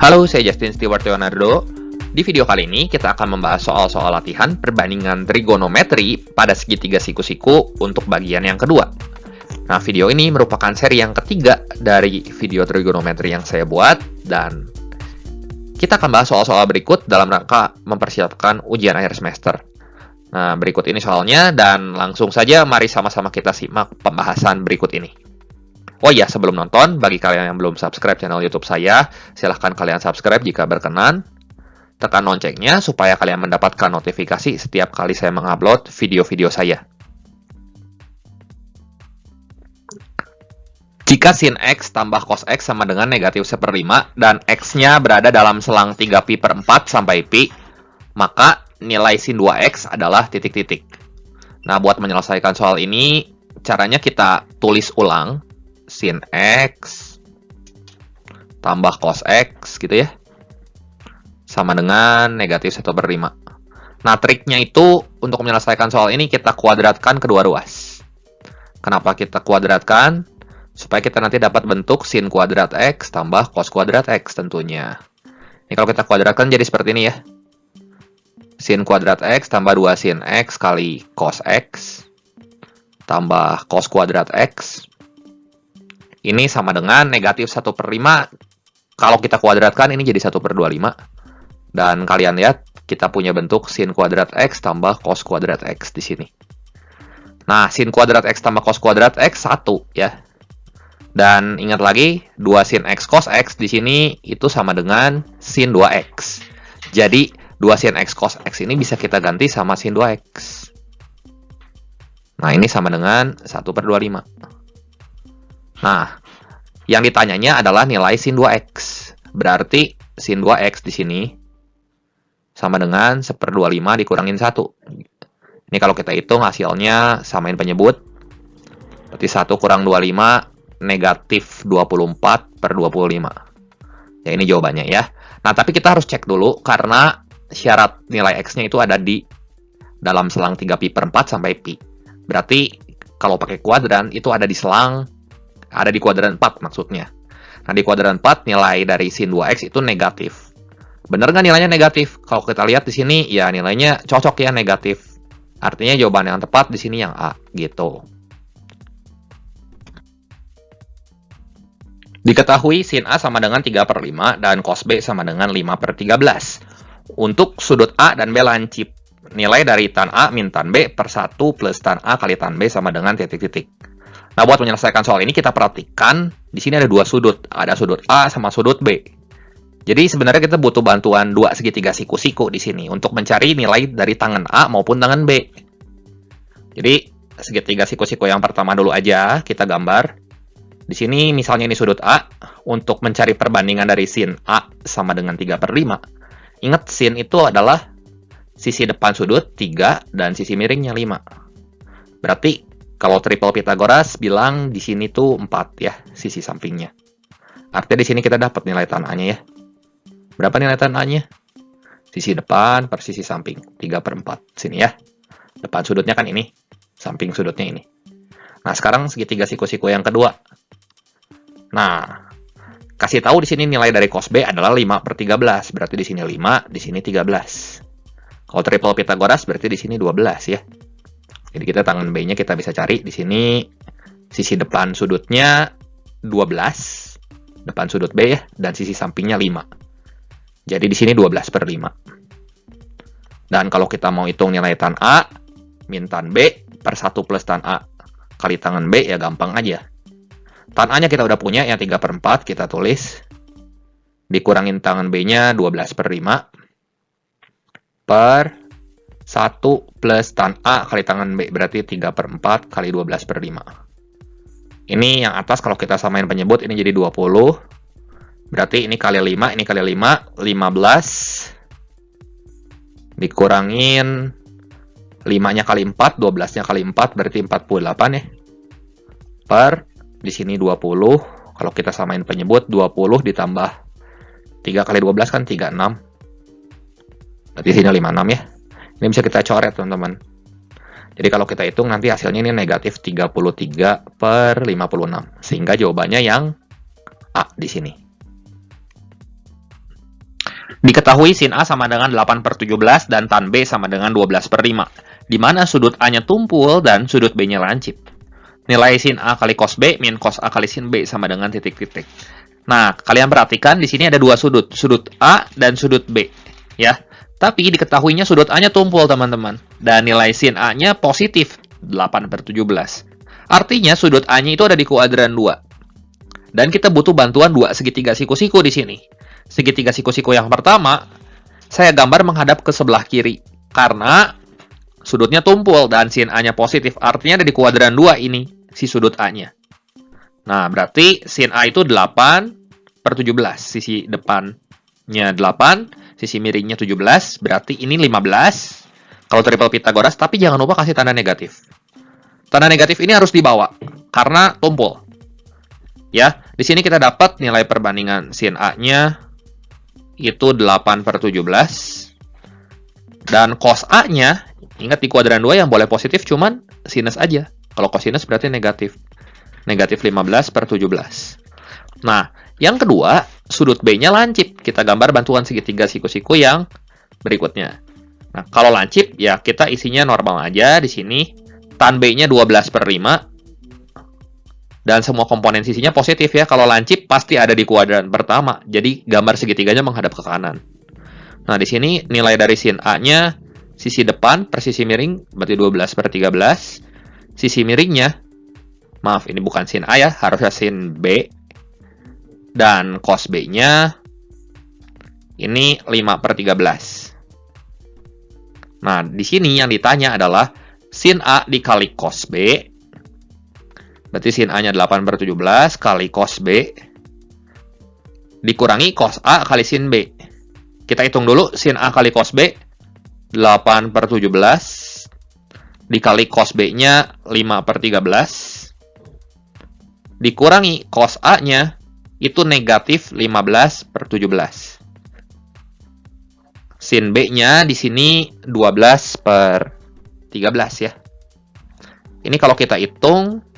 Halo, saya Justin Stewart Leonardo. Di video kali ini kita akan membahas soal-soal latihan perbandingan trigonometri pada segitiga siku-siku untuk bagian yang kedua. Nah, video ini merupakan seri yang ketiga dari video trigonometri yang saya buat, dan kita akan bahas soal-soal berikut dalam rangka mempersiapkan ujian akhir semester. Nah, berikut ini soalnya, dan langsung saja mari sama-sama kita simak pembahasan berikut ini. Oh iya, sebelum nonton, bagi kalian yang belum subscribe channel YouTube saya, silahkan kalian subscribe jika berkenan. Tekan loncengnya supaya kalian mendapatkan notifikasi setiap kali saya mengupload video-video saya. Jika sin X tambah cos X sama dengan negatif 1/5 dan X-nya berada dalam selang 3pi per 4 sampai pi, maka nilai sin 2X adalah titik-titik. Nah, buat menyelesaikan soal ini, caranya kita tulis ulang sin X tambah cos X gitu ya, sama dengan negatif 1/5. Nah, triknya itu untuk menyelesaikan soal ini kita kuadratkan kedua ruas. Kenapa kita kuadratkan? Supaya kita nanti dapat bentuk sin kuadrat X tambah cos kuadrat X tentunya. Ini kalau kita kuadratkan jadi seperti ini ya. Sin kuadrat X tambah 2 sin X kali cos X tambah cos kuadrat X. Ini sama dengan negatif 1/5. Kalau kita kuadratkan, ini jadi 1/25. Dan kalian lihat, kita punya bentuk sin kuadrat X tambah cos kuadrat X di sini. Nah, sin kuadrat X tambah cos kuadrat X 1 ya. Dan ingat lagi, 2 sin X cos X di sini itu sama dengan sin 2X. Jadi, 2 sin X cos X ini bisa kita ganti sama sin 2X. Nah, ini sama dengan 1/25. Nah, yang ditanyanya adalah nilai sin 2X. Berarti sin 2X di sini sama dengan 1/25 dikurangin 1. Ini kalau kita hitung hasilnya samain penyebut. Berarti 1 kurang 25 negatif 24/25. Ya, ini jawabannya ya. Nah, tapi kita harus cek dulu karena syarat nilai X-nya itu ada di dalam selang 3pi per 4 sampai pi. Berarti kalau pakai kuadran itu ada di kuadran 4 maksudnya. Nah, di kuadran 4 nilai dari sin 2X itu negatif. Bener nggak nilainya negatif? Kalau kita lihat di sini, ya nilainya cocok ya negatif. Artinya jawaban yang tepat di sini yang A, gitu. Diketahui sin A sama dengan 3/5 dan cos B sama dengan 5/13. Untuk sudut A dan B lancip, nilai dari tan A min tan B per 1 plus tan A kali tan B sama dengan titik-titik. Nah, buat menyelesaikan soal ini kita perhatikan di sini ada dua sudut, ada sudut A sama sudut B. Jadi sebenarnya kita butuh bantuan dua segitiga siku-siku di sini untuk mencari nilai dari tangan A maupun tangan B. Jadi segitiga siku-siku yang pertama dulu aja kita gambar. Di sini misalnya ini sudut A, untuk mencari perbandingan dari sin A sama dengan 3/5. Ingat sin itu adalah sisi depan sudut 3 dan sisi miringnya 5. Berarti kalau triple Pythagoras bilang di sini tuh 4 ya, sisi sampingnya. Artinya di sini kita dapat nilai tan A-nya ya. Berapa nilai tan A-nya? Sisi depan per sisi samping, 3/4. Sini ya. Depan sudutnya kan ini, samping sudutnya ini. Nah, sekarang segitiga siku-siku yang kedua. Nah, kasih tahu di sini nilai dari cos B adalah 5/13. Berarti di sini 5, di sini 13. Kalau triple Pythagoras berarti di sini 12 ya. Jadi kita tangan B-nya kita bisa cari di sini sisi depan sudutnya 12, depan sudut B ya, dan sisi sampingnya 5. Jadi di sini 12/5. Dan kalau kita mau hitung nilai tan A min tan B per 1 plus tan A kali tangan B ya gampang aja. Tan A-nya kita udah punya yang 3/4 kita tulis. Dikurangin tangan B-nya 12/5 per 1 plus tan A kali tangan B, berarti 3/4 kali 12/5. Ini yang atas kalau kita samain penyebut, ini jadi 20. Berarti ini kali 5, ini kali 5, 15. Dikurangin 5-nya kali 4, 12-nya kali 4, berarti 48 ya. Per, di sini 20. Kalau kita samain penyebut, 20 ditambah 3 kali 12 kan 36. Berarti sini 56 ya. Ini bisa kita coret, teman-teman. Jadi kalau kita hitung nanti hasilnya ini negatif 33/56. Sehingga jawabannya yang A di sini. Diketahui sin A sama dengan 8/17 dan tan B sama dengan 12/5, di mana sudut A-nya tumpul dan sudut B-nya lancip. Nilai sin A kali cos B min cos A kali sin B sama dengan titik-titik. Nah, kalian perhatikan di sini ada dua sudut A dan sudut B, ya. Tapi diketahuinya sudut A-nya tumpul, teman-teman. Dan nilai sin A-nya positif, 8/17. Artinya sudut A-nya itu ada di kuadran 2. Dan kita butuh bantuan dua segitiga siku-siku di sini. Segitiga siku-siku yang pertama, saya gambar menghadap ke sebelah kiri. Karena sudutnya tumpul dan sin A-nya positif. Artinya ada di kuadran 2 ini, si sudut A-nya. Nah, berarti sin A itu 8/17. Sisi depannya 8, sisi miringnya 17. Berarti ini 15. Kalau triple Pitagoras, tapi jangan lupa kasih tanda negatif. Tanda negatif ini harus dibawa, karena tumpul. Ya, di sini kita dapat nilai perbandingan sin A-nya itu 8/17. Dan cos A-nya, ingat di kuadran 2 yang boleh positif cuman sinus aja. Kalau cosinus berarti negatif. Negatif 15/17. Nah, yang kedua, sudut B-nya lancip. Kita gambar bantuan segitiga siku-siku yang berikutnya. Nah, kalau lancip, ya kita isinya normal aja di sini. Tan B-nya 12/5. Dan semua komponen sisinya positif ya. Kalau lancip pasti ada di kuadran pertama. Jadi gambar segitiganya menghadap ke kanan. Nah, di sini nilai dari sin A-nya sisi depan per sisi miring berarti 12/13. Sisi miringnya, maaf ini bukan sin A ya, harusnya sin B. Dan cos B-nya ini 5/13. Nah, di sini yang ditanya adalah sin A dikali cos B. Berarti sin A-nya 8/17 kali cos B dikurangi cos A kali sin B. Kita hitung dulu sin A kali cos B 8/17 dikali cos B-nya 5/13 dikurangi cos A-nya itu negatif 15/17. Sin B-nya di sini 12/13 ya. Ini kalau kita hitung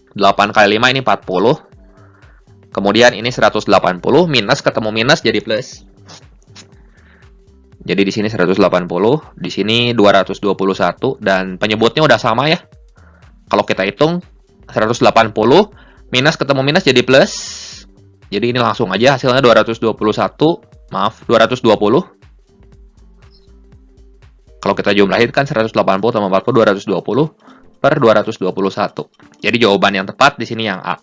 8 kali 5 ini 40. Kemudian ini 180 minus ketemu minus jadi plus. Jadi di sini 180, di sini 221 dan penyebutnya udah sama ya. Kalau kita hitung 180 minus ketemu minus jadi plus. Jadi ini langsung aja hasilnya 220. Kalau kita jumlahin kan 180 tambah 40 220/221. Jadi jawaban yang tepat di sini yang A.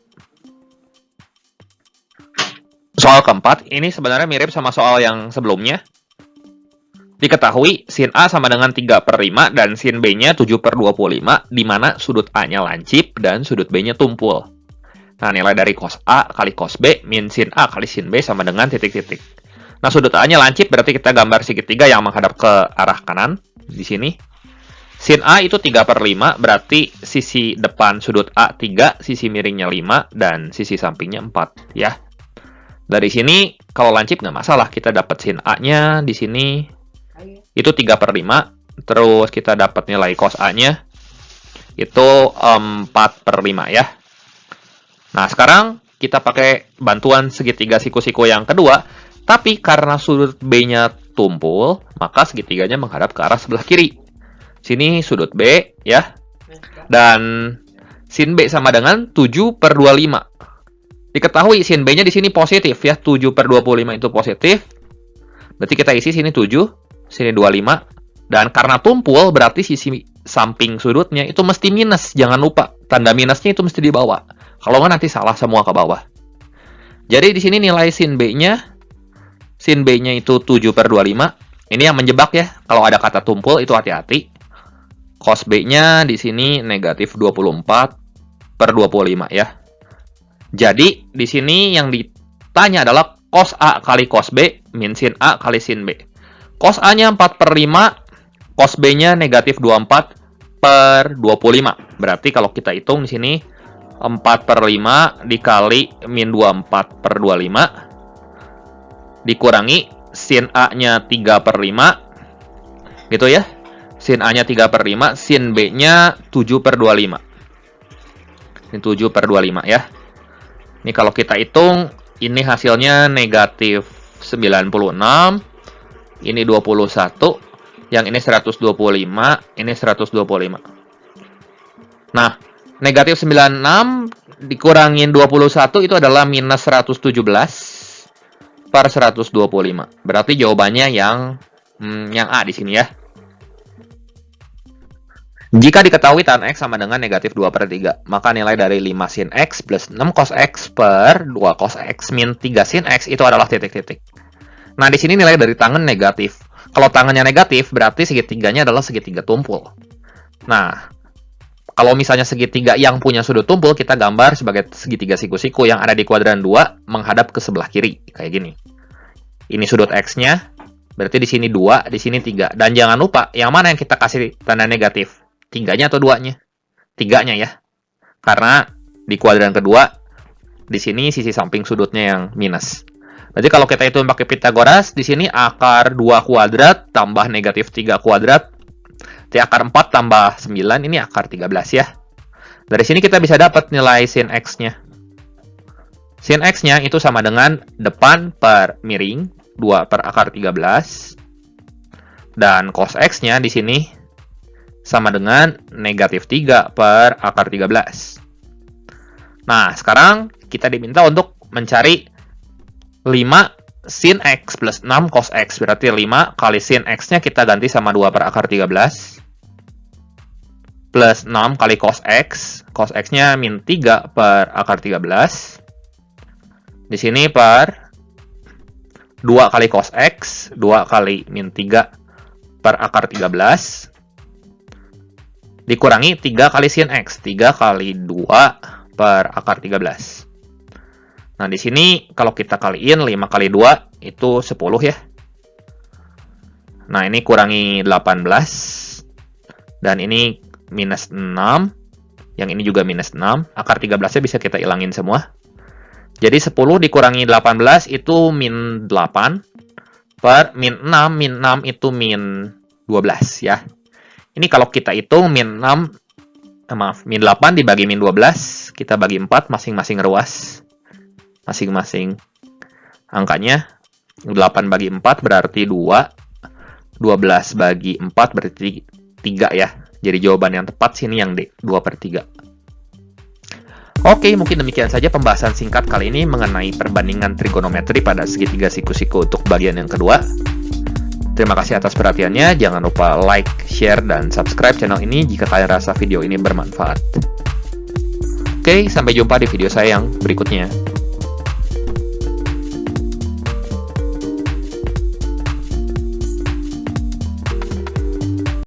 Soal keempat, ini sebenarnya mirip sama soal yang sebelumnya. Diketahui sin A sama dengan 3/5 dan sin B-nya 7/25, di mana sudut A-nya lancip dan sudut B-nya tumpul. Nah, nilai dari cos A kali cos B min sin A kali sin B sama dengan titik-titik. Nah, sudut A-nya lancip berarti kita gambar segitiga yang menghadap ke arah kanan di sini. Sin A itu 3/5, berarti sisi depan sudut A 3, sisi miringnya 5, dan sisi sampingnya 4, ya. Dari sini, kalau lancip nggak masalah, kita dapat sin A-nya di sini itu 3/5, terus kita dapat nilai cos A-nya itu 4/5, ya. Nah, sekarang kita pakai bantuan segitiga siku-siku yang kedua, tapi karena sudut B-nya tumpul, maka segitiganya menghadap ke arah sebelah kiri. Sini sudut B, ya. Dan sin B sama dengan 7/25. Diketahui sin B-nya di sini positif, ya. 7/25 itu positif. Berarti kita isi sini 7, sini 25. Dan karena tumpul, berarti sisi samping sudutnya itu mesti minus. Jangan lupa, tanda minusnya itu mesti di bawah. Kalau nggak nanti salah semua ke bawah. Jadi di sini nilai sin B-nya itu 7/25. Ini yang menjebak ya. Kalau ada kata tumpul itu hati-hati. Cos B-nya di sini negatif 24/25 ya. Jadi di sini yang ditanya adalah cos A kali cos B min sin A kali sin B. Cos A-nya 4/5, cos B-nya negatif 24/25. Berarti kalau kita hitung di sini 4/5 dikali min 24/25 dikurangi sin A-nya 3/5 gitu ya. Sin A-nya 3/5, sin B-nya 7/25. Ini 7/25 ya. Ini kalau kita hitung, ini hasilnya negatif 96, ini 21, yang ini 125, ini 125. Nah, negatif 96 dikurangin 21 itu adalah minus 117 per 125. Berarti jawabannya yang A di sini ya. Jika diketahui tan X sama dengan negatif 2/3, maka nilai dari 5 sin X plus 6 cos X per 2 cos X min 3 sin X itu adalah titik-titik. Nah, di sini nilai dari tangan negatif. Kalau tangannya negatif, berarti segitiganya adalah segitiga tumpul. Nah, kalau misalnya segitiga yang punya sudut tumpul, kita gambar sebagai segitiga siku-siku yang ada di kuadran 2 menghadap ke sebelah kiri. Kayak gini. Ini sudut X-nya, berarti di sini 2, di sini 3. Dan jangan lupa, yang mana yang kita kasih tanda negatif? 3-nya atau 2-nya? 3-nya ya. Karena di kuadran kedua, di sini sisi samping sudutnya yang minus. Jadi kalau kita hitung pakai Pitagoras, di sini akar 2 kuadrat tambah negatif 3 kuadrat, akar 4 tambah 9, ini akar 13 ya. Dari sini kita bisa dapat nilai sin X-nya. Sin X-nya itu sama dengan depan per miring, 2 per akar 13. Dan cos X-nya di sini sama dengan negatif 3 per akar 13. Nah, sekarang kita diminta untuk mencari 5 sin X plus 6 cos X. Berarti 5 kali sin X-nya kita ganti sama 2 per akar 13. Plus 6 kali cos X. Cos X-nya min 3 per akar 13. Di sini per 2 kali cos X. 2 kali min 3 per akar 13. Dikurangi 3 kali sin X. 3 kali 2 per akar 13. Nah, di sini kalau kita kaliin 5 kali 2 itu 10 ya. Nah, ini kurangi 18. Dan ini minus 6. Yang ini juga minus 6. Akar 13-nya bisa kita ilangin semua. Jadi 10 dikurangi 18 itu min 8. Per min 6. Min 6 itu min 12 ya. Ini kalau kita hitung min 8 dibagi min 12. Kita bagi 4 masing-masing ruas. Masing-masing angkanya 8 bagi 4 berarti 2, 12 bagi 4 berarti 3 ya. Jadi jawaban yang tepat sini yang D, 2/3. Oke, mungkin demikian saja pembahasan singkat kali ini mengenai perbandingan trigonometri pada segitiga siku-siku untuk bagian yang kedua. Terima kasih atas perhatiannya, jangan lupa like, share, dan subscribe channel ini jika kalian rasa video ini bermanfaat. Oke, sampai jumpa di video saya yang berikutnya.